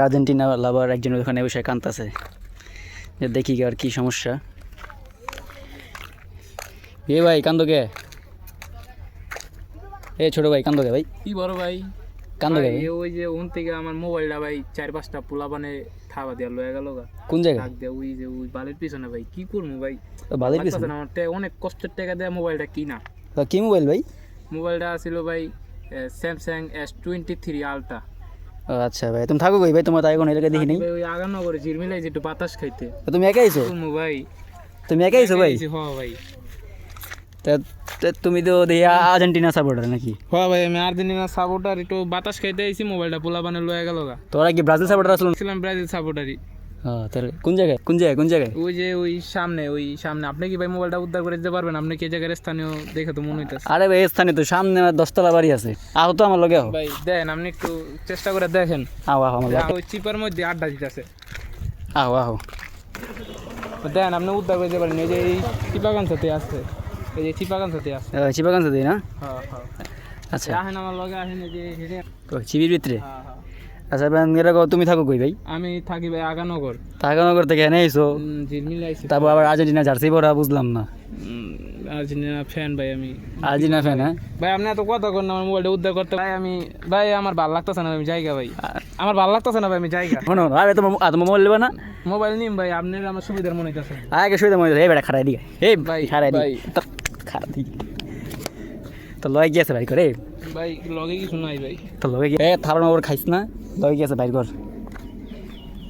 Argentina লাভার একজন ওখানে বসে কাঁদতেছে, যে দেখি আর কি সমস্যা। এ ভাই কান্দো কে? এ ছোট ভাই কান্দো কে ভাই? কি বড় ভাই কান্দো কে ভাই? ওই যে ওন থেকে আমার মোবাইলটা ভাই 4-5টা পোলা বানে থাবা দিয়া লয়ে গেল গা। কোন জায়গায়? ডাক দে ওই যে ওই বালের পিছনে ভাই, কি করবো ভাই? বালের লাগতাছে পিছনে? না, আমার অনেক কষ্টের টাকা দেয়া মোবাইলটা কিনা। তা কি মোবাইল ভাই? মোবাইলটা ছিল ভাই স্যামসাং S23 আলট্রা। ও আচ্ছা ভাই, তুমি থাকো কই ভাই? তোমার তাই কোনো এলাকা দেখি নেই। ওই আগানো করে ঝিরমিলাই যে একটু বাতাস খাইতে। তা তুমি একাই আইছো? করবো ভাই, তুমি একাই আইছো ভাই? হ ভাই। তা তা তুমি তো দেখি আর্জেন্টিনা সাপোর্টার নাকি? হ ভাই, আমি আর্জেন্টিনা সাপোর্টার, একটু বাতাস খাইতে আইছি, মোবাইলটা পোলা বানে লয়ে গেল গা। তোরা কি ব্রাজিল সাপোর্টার আসলো? ছিলাম ব্রাজিল সাপোর্টারই। হ্যাঁ, তাহলে কোন জায়গায় কোন জায়গায় কোন জায়গায়? ওই যে ওই সামনে আপনি কি ভাই মোবাইলটা উদ্ধার করে দিতে পারবেন? আপনি কি জায়গার স্থানীয় দেখে তো মনে হইতেছে। আরে ভাই স্থানে তো সামনে 10 তলা বাড়ি আছে, আহ তো আমার লগে আহ। ভাই দেন, আপনি একটু চেষ্টা করে দেখেন। আহ আহ আমার লগে ওই চিপার মধ্যে আড্ডা দিতেছে, আহ আহ। দেন আপনি উদ্ধার করে দিতে পারেন। এই যে এই চিপাগান সাথে আছে, এই যে চিপাগান সাথে আছে। চিপাগান সাথে না? হ্যাঁ হ্যাঁ, আচ্ছা, আসেন আমার লগে, আসেন। এই যে হেঁটে। চিবির ভিতরে? হ্যাঁ হ্যাঁ, আচ্ছা ভাই, এরকম তুমি থাকো কই ভাই? আমি থাকি ভাই আগানগর। টাকানগর থেকে এনে আইছো, ঝিলমিল আইছি। তারপর আবার আর্জেন্টিনা জার্সি পরা, বুঝলাম না। আর্জেন্টিনা ফ্যান ভাই আমি। Argentina fan? হ্যাঁ ভাই আপনি এত কথা করেন, আমার মোবাইলটা উদ্ধার করতে ভাই। ভাই আমার ভালো লাগতেছে না, আমি জায়গা ভাই, আমার ভালো লাগতেছে না ভাই, আমি জায়গা। শোনো, আরে তোমার তোমার মোবাইল নেবে না? মোবাইল নিম ভাই, আপনার আমার সুবিধার মনে হইতেছে। আগে সুবিধা মনে হয়, এই বেটা খারাই দিকে, এই ভাই ভাই, খারাই ভাই। দিকে, খারাই দিকে তো লয় গিয়েছে ভাই করে। ভাই লগে কিছু নাই ভাই। তো লগে গিয়ে থারনগর খাইস না, লগে গিয়েছে ভাই ঘর।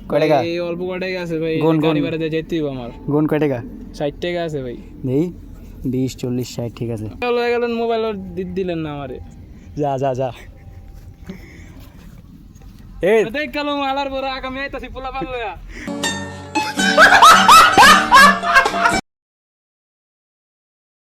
কয় টাকা? এই অল্প কটাই আছে ভাই, গুন, গুন। গাড়ি ভাড়া দিয়ে যেতে হইব আমার। গুণ কয় টাকা? 60 টাকা আছে ভাই। নেই 20 40 60, ঠিক আছে। লয়ে গেলেন মোবাইল, দিলেন না আমারে। যা যা যা। এই দেখ গেল আলার বড় আগামী আইতাছি পোলা পাল লয়া।